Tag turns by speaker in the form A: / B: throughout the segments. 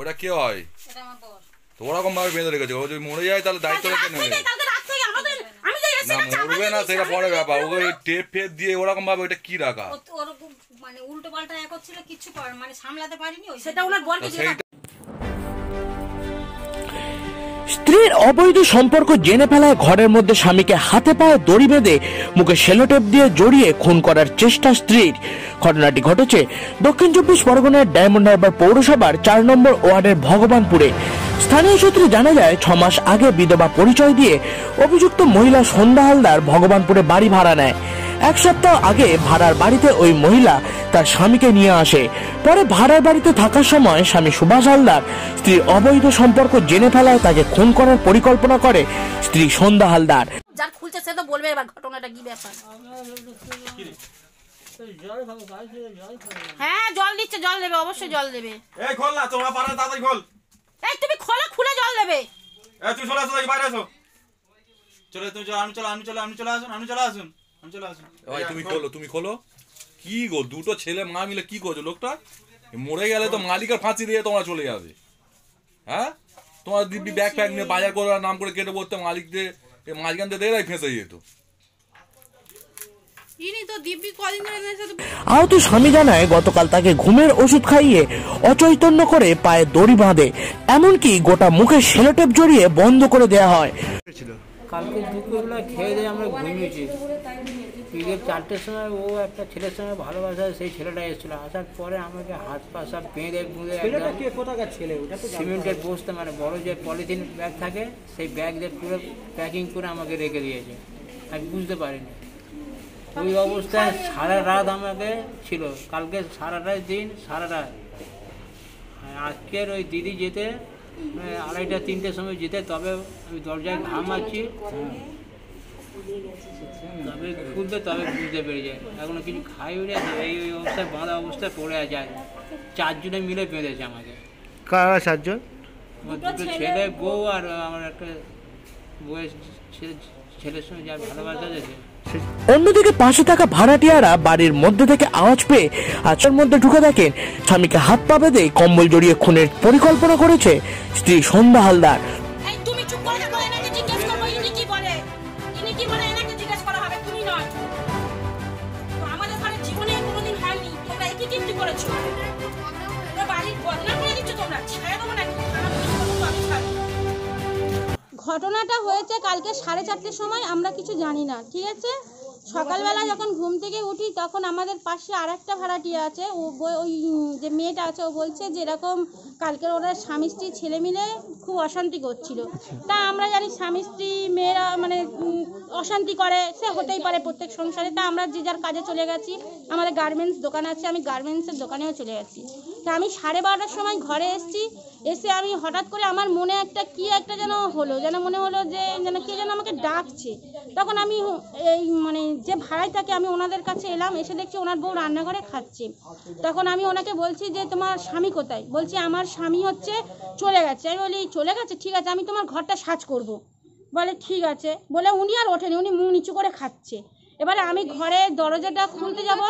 A: ওটা কি হয়? তো ওরকম ভাবে বেঁধে রেখেছে, ও যদি মরে যায় তাহলে দায়িত্ব রেখে নেবে না, মরবে না সেটা পরে ব্যাপার। ওকে টেপ ফেপ দিয়ে ওরকম ভাবে ওটা কি রাখা,
B: মানে উল্টো পাল্টা এক হচ্ছিল, কিছু করেন মানে সামলাতে পারিনি,
C: সেটা ওনার বরকে
D: স্ত্রীর অবৈধ সম্পর্ক জেনে ফেলায় ঘরের মধ্যে স্বামীকে হাতে পায়ে দড়ি বেঁধে মুখে সেলোটেপ দিয়ে জড়িয়ে খুন করার চেষ্টা স্ত্রীর। ঘটনাটি ঘটেছে দক্ষিণ 24 পরগনার ডায়মন্ড হারবার পৌরসভার 4 নম্বর ওয়ার্ডের ভগবানপুরে। স্থানীয় সূত্রে জানা যায় 6 মাস আগে বিধবা পরিচয় দিয়ে অভিযুক্ত মহিলা সন্ধ্যা হালদার ভগবানপুরে বাড়ি ভাড়া নেয়। 1 সপ্তাহ আগে ভাড়ার বাড়িতে ওই মহিলা তার স্বামীকে নিয়ে আসে। পরে ভাড়ার বাড়িতে থাকার সময় স্বামী সুভাষ হালদার স্ত্রীর অবৈধ সম্পর্ক জেনে ফেলায় তাকে খুন করার পরিকল্পনা করে স্ত্রী সন্ধ্যা হালদার।
C: যার খুলছে সে তো বলবে এবার ঘটনাটা কি ব্যাপার। হ্যাঁ জল দিচ্ছে, জল দেবে, অবশ্যই জল দেবে।
E: এই খোল না, তোমরা পারে তাড়াতাড়ি খোল।
C: এই তুমি খোলা, খুলে জল দেবে।
E: এই তুই চলে আসো, বাইরে আসো। চলে তুমি চলো, আমি চলে আসুন, আমি চলে আসুন।
A: ভাই তুমি খোলো, তুমি খোলো। কি গো, দুটো ছেলে মা মিলে কি করছো? লোকটা মরে গেলে তো মালিকের ফাঁসি দিয়ে তোমরা চলে যাবে। হ্যাঁ, তোমার দিব্যি ব্যাগ ফ্যাগ নিয়ে বাজার করার নাম করে কেটে পড়তে মালিকদের মাঝখানতে দেরাই ফেঁসে যেত।
D: আহত স্বামী জানায় গতকাল তাকে ঘুমের ওষুধ খাইয়ে অচৈতন্য করে পায়ে দড়ি বাঁধে, এমনকি গোটা মুখে সেলোটেপ জড়িয়ে বন্ধ করে দেয়া হয়।
F: কালকে দুপুরবেলা খেয়ে দিয়ে আমরা ঘুমিয়েছি। বিকেল 4টের সময় ও একটা ছেলের সঙ্গে ভালোবাসা, সেই ছেলেটা এসেছিলো। আসার পরে আমাকে হাত পা সব বেঁধে বুঁধে সিমেন্টের বস্তা, মানে বড় যে পলিথিন ব্যাগ থাকে সেই ব্যাগ দিয়ে পুরো প্যাকিং করে আমাকে রেখে দিয়েছে। আমি বুঝতে পারিনি। ওই অবস্থায় সারা রাত আমাকে ছিল, কালকে সারাটা দিন, সারা রাত। আজকের ওই দিদি যেতে 2:30-3টের সময় যেতে, তবে আমি দরজায় ঘামাচ্ছি, তবে খুলতে, তবে বুঝতে পেরে যায়। এখনো কিছু খাই উঠে এই অবস্থায় বাঁধা অবস্থায় পড়ে যায়। 4 জনে মিলে বেঁধেছে আমাকে।
G: কারা 4 জন?
F: আমার 2 ছেলে, বউ, আর আমার একটা বউয়ের ছেলের সঙ্গে যার ভালোবাসা আছে।
D: অন্যদিকে পাশে থাকা ভাড়াটিয়ারা বাড়ির মধ্যে থেকে আওয়াজ পেয়ে আচার মধ্যে ঢুকে দেখেন স্বামীকে হাত পা বেঁধে কম্বল জড়িয়ে খুনের পরিকল্পনা করেছে স্ত্রী সন্ধ্যা হালদার।
C: তুমি চুপ করে থাকো, এনাকে জিজ্ঞেস করবো ইনি কি বলে। ইনি কি বলে এনাকে জিজ্ঞেস করা হবে, তুমি নয়। আমাদের ঘরে জীবনে কোনোদিন হয়নি, তোমরা একই কিন্তু করেছো। তোমরা বাড়ির বদনাম করে দিচ্ছ, তোমরা ছায়া দেবো নাকি?
H: ঘটনাটা হয়েছে কালকে 4:30টার সময়, আমরা কিছু জানি না, ঠিক আছে। সকালবেলা যখন ঘুম থেকে উঠি তখন আমাদের পাশে আরেকটা ভাড়াটিয়া আছে, ওই যে মেয়েটা আছে, ও বলছে যে এরকম কালকের ওরা স্বামী স্ত্রী ছেলে মিলে খুব অশান্তি করছিল। তা আমরা জানি স্বামী স্ত্রী মেয়েরা মানে অশান্তি করে, সে হতেই পারে প্রত্যেক সংসারে। তা আমরা যে যার কাজে চলে গেছি, আমাদের গার্মেন্টস দোকান আছে, আমি গার্মেন্টসের দোকানেও চলে গেছি। তা আমি 12:30টার সময় ঘরে এসেছি। এসে আমি হঠাৎ করে আমার মনে একটা যেন হলো, যেন মনে হলো যে যেন কে যেন আমাকে ডাকছে। তখন আমি এই মানে যে ভাড়ায় থাকে আমি ওনাদের কাছে এলাম, এসে দেখছি ওনার বউ রান্নাঘরে খাচ্ছে। তখন আমি ওনাকে বলছি যে তোমার স্বামী কোথায়? বলছি আমার স্বামী হচ্ছে চলে গেছে। আমি বলি চলে গেছে, ঠিক আছে আমি তোমার ঘরটা সার্চ করব। বলে ঠিক আছে, বলে উনি আর ওঠেনি, উনি মুখ নিচু করে খাচ্ছে। এবারে আমি ঘরে দরজাটা খুলতে যাব,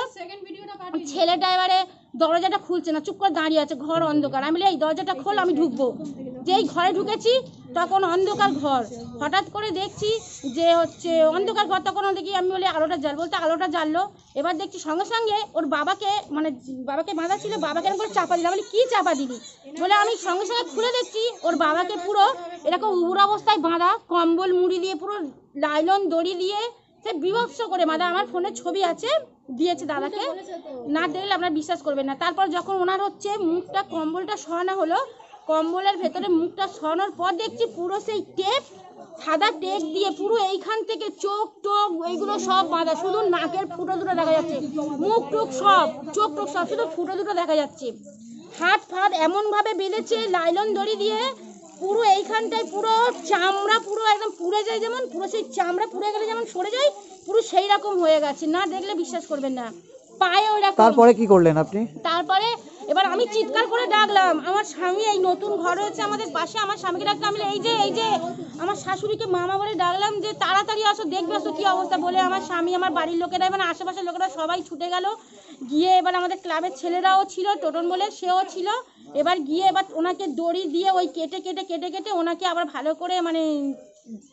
H: ছেলেটা এবারে দরজাটা খুলছে না, চুপ করে দাঁড়িয়ে আছে, ঘর অন্ধকার। আমি বলি এই দরজাটা খোল, আমি ঢুকবো। যেই ঘরে ঢুকেছি তখন অন্ধকার ঘর, হঠাৎ করে দেখছি যে হচ্ছে অন্ধকার ঘর। তখন দেখি আমি বলি আলোটা জ্বাল, বলতে আলোটা জ্বাললো। এবার দেখছি সঙ্গে সঙ্গে ওর বাবাকে, মানে বাবাকে বাঁধা ছিল, বাবাকে এরকম করে চাপা দিলাম। বলি কি চাপা দিলি? বলে আমি সঙ্গে সঙ্গে খুলে দেখছি ওর বাবাকে পুরো এরকম উবুর অবস্থায় বাঁধা, কম্বল মুড়ি দিয়ে পুরো লাইলন দড়ি দিয়ে সে বিভৎস করে বাঁধা। আমার ফোনে ছবি আছে, দিয়েছে দাদাকে, না দেখলে আপনারা বিশ্বাস করবেন না। তারপর যখন ওনার হচ্ছে মুখটা কম্বলটা সরানো হলো, কম্বলের ভেতরে মুখটা সরানোর পর দেখছি পুরো সেই টেপ, সাদা টেপ দিয়ে পুরো এইখান থেকে চোখ টোক এইগুলো সব বাঁধা, শুধু নাকের ফুটো দুটো দেখা যাচ্ছে, মুখ টুক সব, চোখ টোক সব, শুধু ফুটো দুটো দেখা যাচ্ছে। হাত ফাত এমনভাবে বেঁধেছে লাইলন দড়ি দিয়ে, পুরো এইখানটায় পুরো চামড়া পুরো একদম পুড়ে যায়, যেমন পুরো সেই চামড়া পুড়ে গেলে যেমন সরে যায়, পুরো সেই রকম হয়ে গেছে, না দেখলে বিশ্বাস করবেন না। পায়ে ওরকম।
G: তারপরে কি করলেন আপনি?
H: তারপরে এবার আমি চিৎকার করে ডাকলাম আমার স্বামী, এই নতুন ঘর হয়েছে আমাদের পাশে, আমার স্বামীকে ডাকলাম। আমি এই যে আমার শাশুড়িকে মামা বলে ডাকলাম যে তাড়াতাড়ি আসো, দেখবে আসো কি অবস্থা। বলে আমার স্বামী, আমার বাড়ির লোকেরা, মানে আশেপাশের লোকেরা সবাই ছুটে গেল। গিয়ে এবার আমাদের ক্লাবের ছেলেরাও ছিল, টোটন বলে সেও ছিল। এবার গিয়ে এবার ওনাকে দড়ি দিয়ে ওই কেটে কেটে কেটে কেটে ওনাকে আবার ভালো করে মানে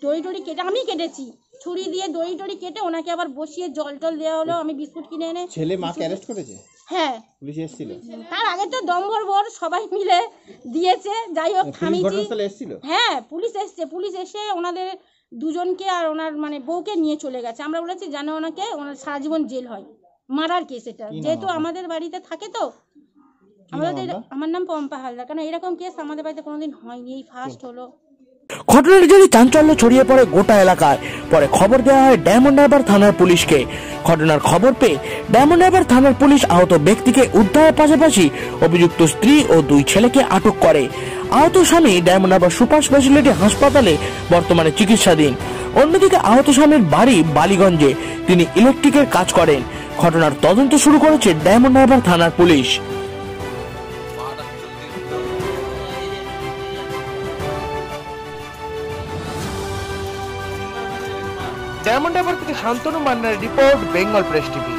H: দড়ি টড়ি কেটে আমি কেটেছি, ছুরি দিয়ে দড়ি টড়ি কেটে ওনাকে আবার বসিয়ে জল টল দেওয়া হলো। আমি বিস্কুট কিনে এনে
I: ছেলে মাকে অ্যারেস্ট করেছে?
H: হ্যাঁ,
I: পুলিশ এসেছিল?
H: তার আগে তো দমভর ভোর সবাই মিলে দিয়েছে। যাই হোক থামিয়েছি।
I: ঘটনাস্থলে এসেছিল?
H: হ্যাঁ, পুলিশ এসছে। পুলিশ এসে ওনাদের দুজনকে আর ওনার মানে বউকে নিয়ে চলে গেছে। আমরা বলেছি যেন ওনাকে ওনার সারা জীবন জেল হয়, মারার কেস এটা, যেহেতু আমাদের বাড়িতে থাকে তো। আমার নাম পম্পা হালদার। কারণ এরকম কেস আমাদের বাড়িতে কোনোদিন হয়নি, এই ফার্স্ট হলো।
D: ঘটনাটি যদি চাঞ্চল্য ছড়িয়ে পড়ে গোটা এলাকায়, পরে খবর দেওয়া হয় ডায়মন্ড হারবার থানার পুলিশকে। ঘটনার খবর পেয়ে ডায়মন্ড হারবার থানার পুলিশ আহত ব্যক্তিকে উদ্ধারের পাশাপাশি অভিযুক্ত স্ত্রী ও 2 ছেলেকে আটক করে। আহত স্বামী ডায়মন্ড হারবার সুপার স্পেশালিটি হাসপাতালে বর্তমানে চিকিৎসাধীন। অন্যদিকে আহত স্বামীর বাড়ি বালিগঞ্জে, তিনি ইলেকট্রিকের কাজ করেন। ঘটনার তদন্ত শুরু করেছে ডায়মন্ড হারবার থানার পুলিশ। ডায়মন্ড হারবার থেকে শান্তনু মান্নার রিপোর্ট, বেঙ্গল প্রেস টিভি।